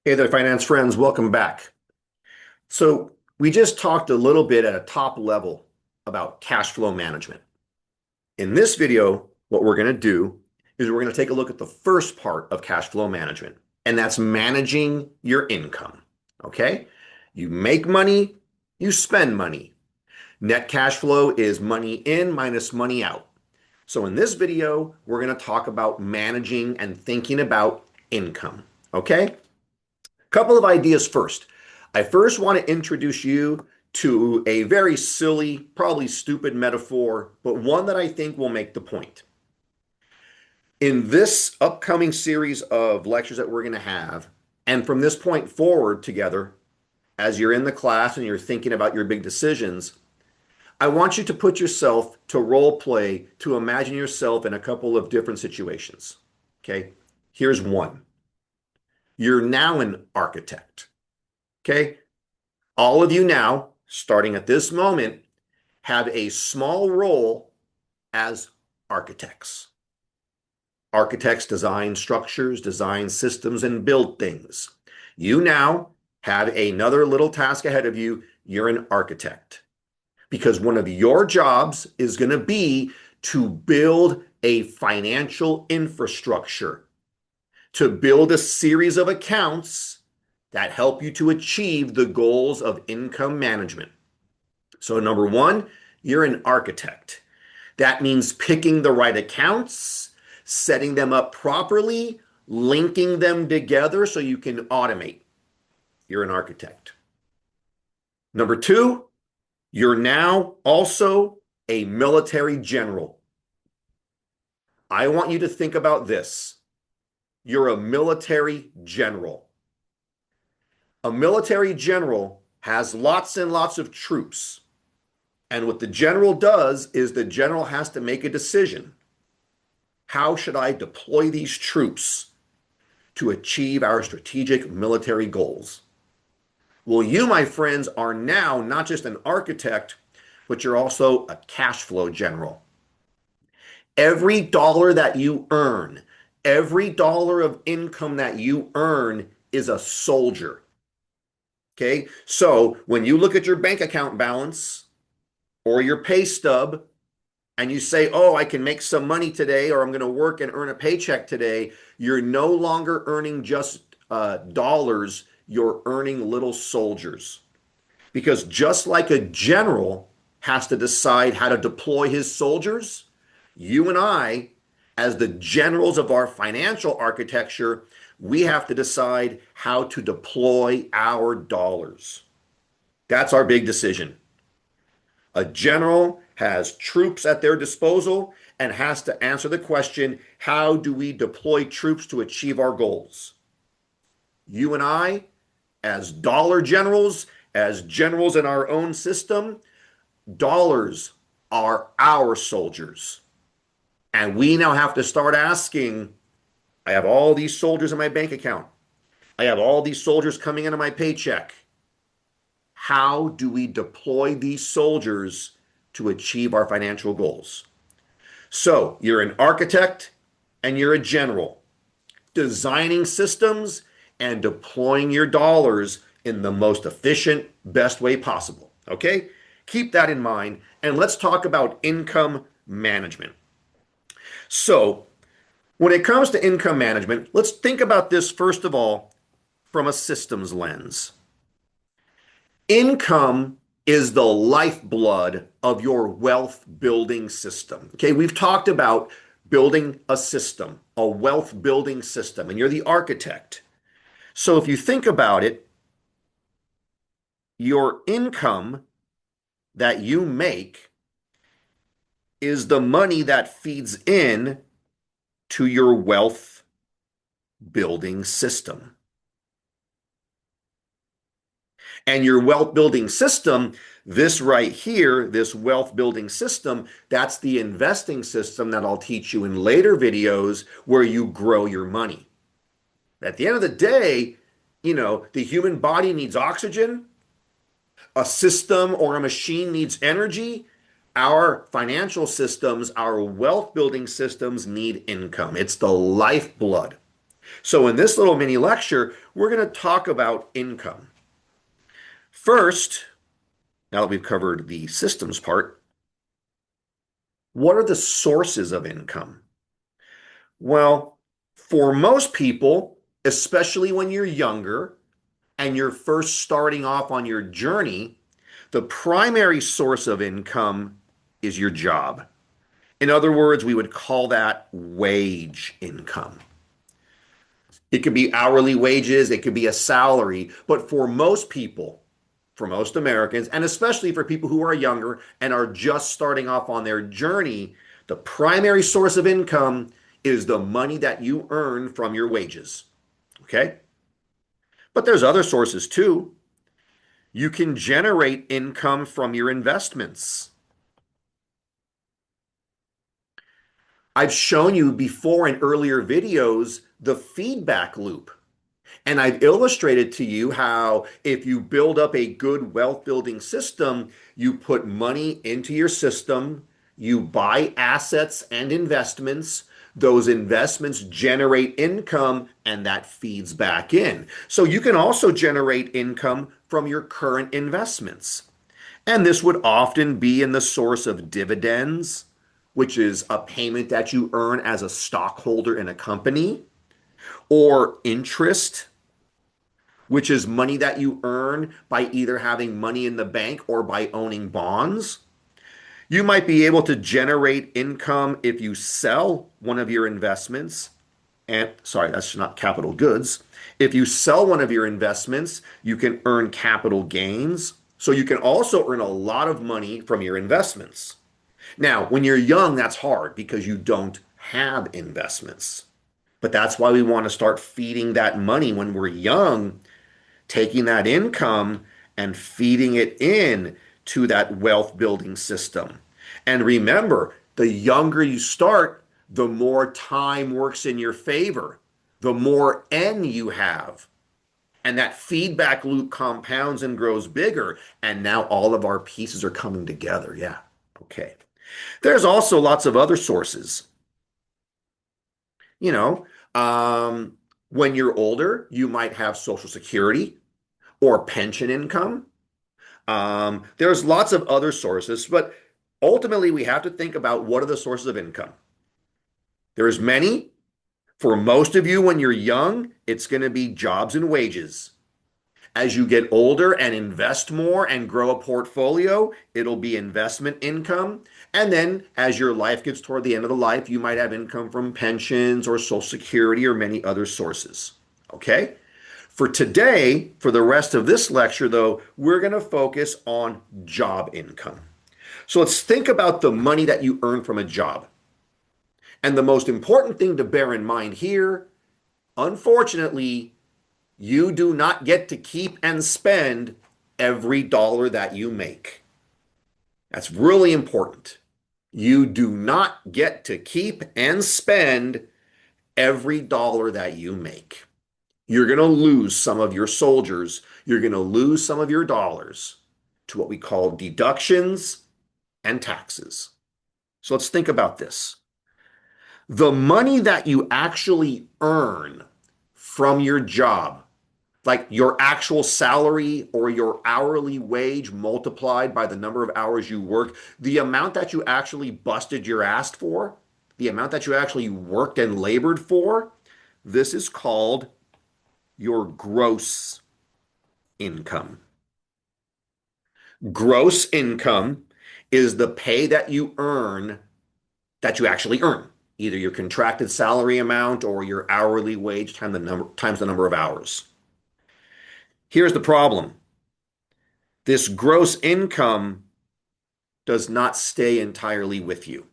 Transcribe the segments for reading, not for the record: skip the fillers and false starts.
Hey there, finance friends. Welcome back. So, we just talked a little bit at a top level about cash flow management. In this video, what we're going to do is we're going to take a look at the first part of cash flow management, and that's managing your income. Okay? You make money, you spend money. Net cash flow is money in minus money out. So, in this video, we're going to talk about managing and thinking about income. Okay? Couple of ideas first. I first want to introduce you to a very silly, probably stupid metaphor, but one that I think will make the point. In this upcoming series of lectures that we're going to have, and from this point forward together, as you're in the class and you're thinking about your big decisions, I want you to put yourself to role play, to imagine yourself in a couple of different situations. Okay, here's one. You're now an architect. Okay, all of you now, starting at this moment, have a small role as architects. Architects design structures, design systems, and build things. You now have another little task ahead of you. You're an architect because one of your jobs is going to be to build a financial infrastructure, to build a series of accounts that help you to achieve the goals of income management. So, number one, you're an architect. That means picking the right accounts, setting them up properly, linking them together so you can automate. You're an architect. Number two, you're now also a military general. I want you to think about this. You're a military general. A military general has lots and lots of troops. And what the general does is the general has to make a decision. How should I deploy these troops to achieve our strategic military goals? Well, you, my friends, are now not just an architect, but you're also a cash flow general. Every dollar that you earn, every dollar of income that you earn is a soldier. Okay? So when you look at your bank account balance or your pay stub, and you say, oh, I can make some money today, or I'm going to work and earn a paycheck today, you're no longer earning just dollars, you're earning little soldiers. Because just like a general has to decide how to deploy his soldiers, you and I, as the generals of our financial architecture, we have to decide how to deploy our dollars. That's our big decision. A general has troops at their disposal and has to answer the question, how do we deploy troops to achieve our goals? You and I, as dollar generals, as generals in our own system, dollars are our soldiers. And we now have to start asking, I have all these soldiers in my bank account. I have all these soldiers coming into my paycheck. How do we deploy these soldiers to achieve our financial goals? So you're an architect and you're a general, designing systems and deploying your dollars in the most efficient, best way possible. Okay? Keep that in mind. And let's talk about income management. So, when it comes to income management, let's think about this first of all from a systems lens. Income is the lifeblood of your wealth building system. Okay, we've talked about building a system, a wealth building system, and you're the architect. So if you think about it, your income that you make is the money that feeds in to your wealth building system. And your wealth building system, this right here, this wealth building system, that's the investing system that I'll teach you in later videos where you grow your money. At the end of the day, the human body needs oxygen, a system or a machine needs energy. Our financial systems, our wealth building systems need income. It's the lifeblood. So in this little mini lecture, we're going to talk about income. First, now that we've covered the systems part, what are the sources of income? Well, for most people, especially when you're younger and you're first starting off on your journey, the primary source of income is your job. In other words, we would call that wage income. It could be hourly wages, it could be a salary, but for most people, for most Americans, and especially for people who are younger and are just starting off on their journey, the primary source of income is the money that you earn from your wages. Okay? But there's other sources too. You can generate income from your investments. I've shown you before in earlier videos the feedback loop. And I've illustrated to you how if you build up a good wealth building system, you put money into your system, you buy assets and investments, those investments generate income, and that feeds back in. So you can also generate income from your current investments. And this would often be in the source of dividends, which is a payment that you earn as a stockholder in a company, or interest, which is money that you earn by either having money in the bank or by owning bonds. You might be able to generate income if you sell one of your investments. And sorry, that's not capital goods. If you sell one of your investments, you can earn capital gains. So you can also earn a lot of money from your investments. Now, when you're young, that's hard because you don't have investments. But that's why we want to start feeding that money when we're young, taking that income and feeding it in to that wealth building system. And remember, the younger you start, the more time works in your favor, the more N you have. And that feedback loop compounds and grows bigger. And now all of our pieces are coming together. Yeah. Okay. There's also lots of other sources. You know, when you're older, you might have Social Security or pension income. There's lots of other sources, but ultimately we have to think about what are the sources of income. There's many. For most of you, when you're young, it's going to be jobs and wages. As you get older and invest more and grow a portfolio, it'll be investment income. And then as your life gets toward the end of the life, you might have income from pensions or Social Security or many other sources. Okay? For today, for the rest of this lecture, though, we're going to focus on job income. So let's think about the money that you earn from a job. And the most important thing to bear in mind here, unfortunately, you do not get to keep and spend every dollar that you make. That's really important. You do not get to keep and spend every dollar that you make. You're going to lose some of your soldiers. You're going to lose some of your dollars to what we call deductions and taxes. So let's think about this. The money that you actually earn from your job, like your actual salary or your hourly wage multiplied by the number of hours you work, the amount that you actually busted your ass for, the amount that you actually worked and labored for, this is called your gross income. Gross income is the pay that you earn, that you actually earn, either your contracted salary amount or your hourly wage times the number of hours. Here's the problem. This gross income does not stay entirely with you.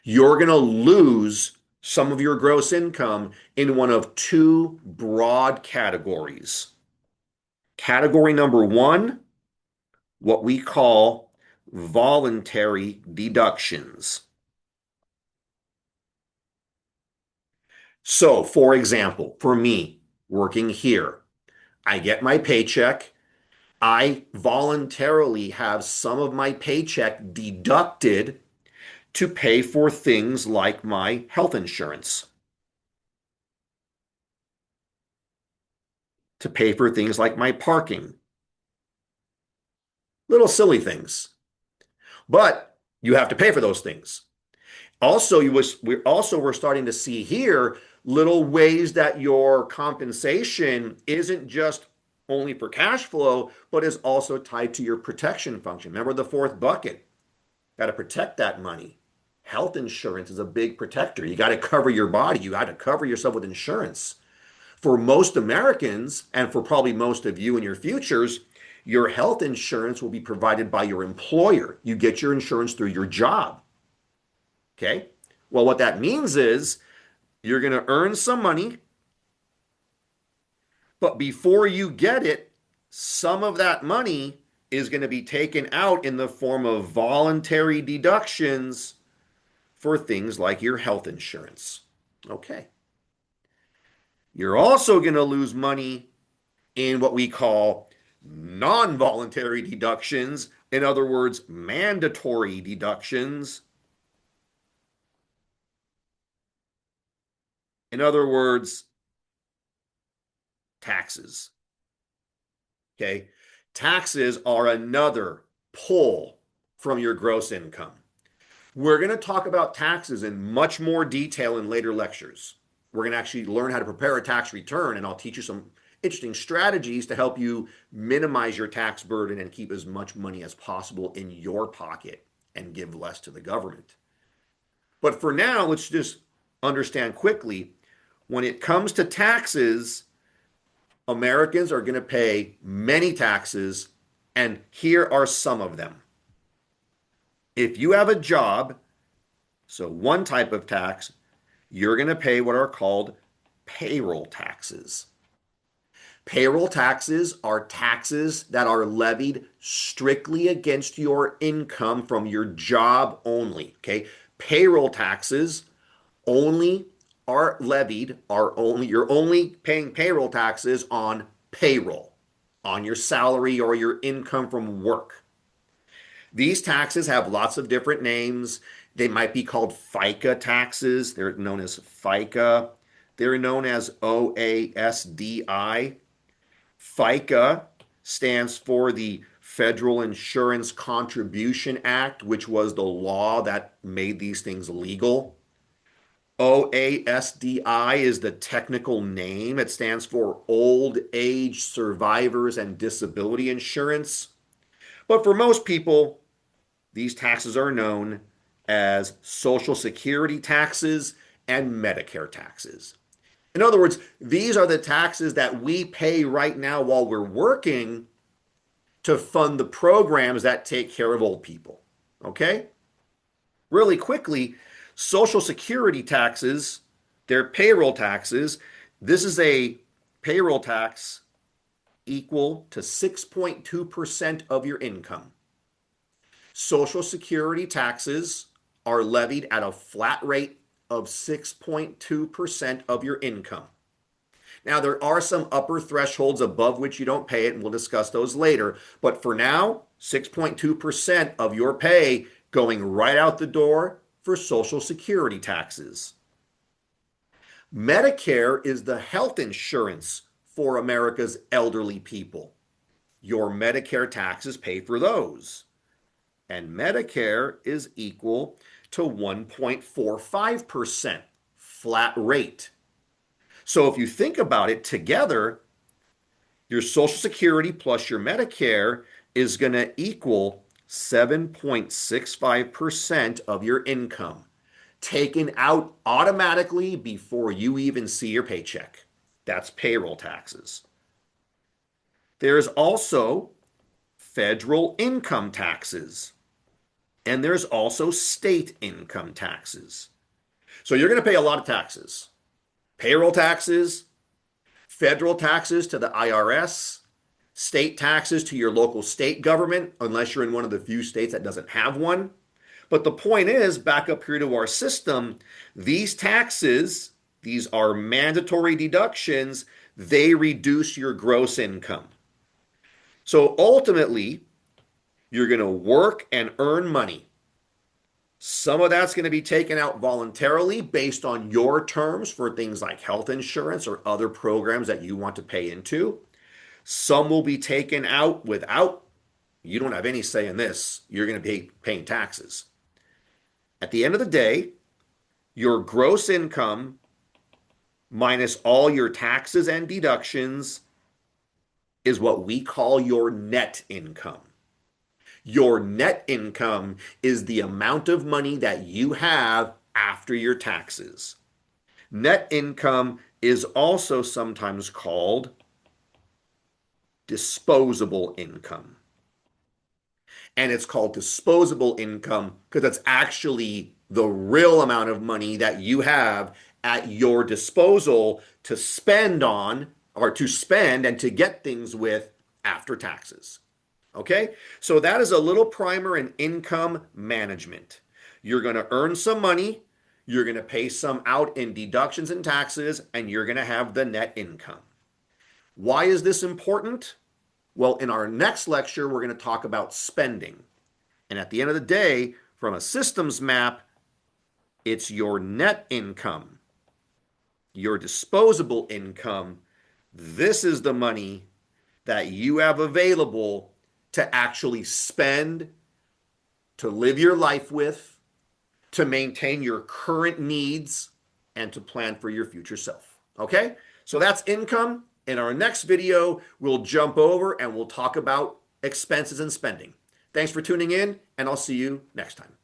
You're going to lose some of your gross income in one of two broad categories. Category number one, what we call voluntary deductions. So, for example, for me, working here, I get my paycheck. I voluntarily have some of my paycheck deducted to pay for things like my health insurance. to pay for things like my parking. Little silly things. But you have to pay for those things. Also, we're starting to see here little ways that your compensation isn't just only for cash flow, but is also tied to your protection function. Remember the fourth bucket. Got to protect that money. Health insurance is a big protector. You got to cover your body. You got to cover yourself with insurance. For most Americans, and for probably most of you in your futures, your health insurance will be provided by your employer. You get your insurance through your job. Okay? Well, what that means is you're going to earn some money, but before you get it, some of that money is going to be taken out in the form of voluntary deductions for things like your health insurance. Okay. You're also going to lose money in what we call non-voluntary deductions. In other words, mandatory deductions. In other words, taxes. Okay. Taxes are another pull from your gross income. We're going to talk about taxes in much more detail in later lectures. We're going to actually learn how to prepare a tax return, and I'll teach you some interesting strategies to help you minimize your tax burden and keep as much money as possible in your pocket and give less to the government. But for now, let's just understand quickly, when it comes to taxes, Americans are going to pay many taxes, and here are some of them. If you have a job, so one type of tax, you're going to pay what are called payroll taxes. Payroll taxes are taxes that are levied strictly against your income from your job only. Okay. Payroll taxes only are levied, you're only paying payroll taxes on payroll, on your salary or your income from work. These taxes have lots of different names. They might be called FICA taxes. They're known as FICA. They're known as OASDI. FICA stands for the Federal Insurance Contribution Act, which was the law that made these things legal. OASDI is the technical name. It stands for Old Age Survivors and Disability Insurance. But for most people, these taxes are known as Social Security taxes and Medicare taxes. In other words, these are the taxes that we pay right now while we're working to fund the programs that take care of old people. Okay? Really quickly, Social Security taxes, they're payroll taxes. This is a payroll tax equal to 6.2% of your income. Social Security taxes are levied at a flat rate of 6.2% of your income. Now, there are some upper thresholds above which you don't pay it, and we'll discuss those later. But for now, 6.2% of your pay going right out the door for Social Security taxes. Medicare is the health insurance for America's elderly people. Your Medicare taxes pay for those. And Medicare is equal to 1.45% flat rate. So if you think about it together, your Social Security plus your Medicare is going to equal 7.65% of your income, taken out automatically before you even see your paycheck. That's payroll taxes. There's also federal income taxes, and there's also state income taxes. So you're going to pay a lot of taxes. Payroll taxes, federal taxes to the IRS, state taxes to your local state government, unless you're in one of the few states that doesn't have one. But the point is, back up here to our system, these taxes, these are mandatory deductions, they reduce your gross income. So ultimately, you're going to work and earn money. Some of that's going to be taken out voluntarily based on your terms for things like health insurance or other programs that you want to pay into. Some will be taken out without, you don't have any say in this. You're going to be paying taxes. At the end of the day, your gross income minus all your taxes and deductions is what we call your net income. Your net income is the amount of money that you have after your taxes. Net income is also sometimes called disposable income. And it's called disposable income because that's actually the real amount of money that you have at your disposal to spend on or to spend and to get things with after taxes. Okay? So that is a little primer in income management. You're going to earn some money, you're going to pay some out in deductions and taxes, and you're going to have the net income. Why is this important? Well, in our next lecture, we're going to talk about spending. And at the end of the day, from a systems map, it's your net income, your disposable income. This is the money that you have available to actually spend, to live your life with, to maintain your current needs, and to plan for your future self. Okay? So that's income. In our next video, we'll jump over and we'll talk about expenses and spending. Thanks for tuning in, and I'll see you next time.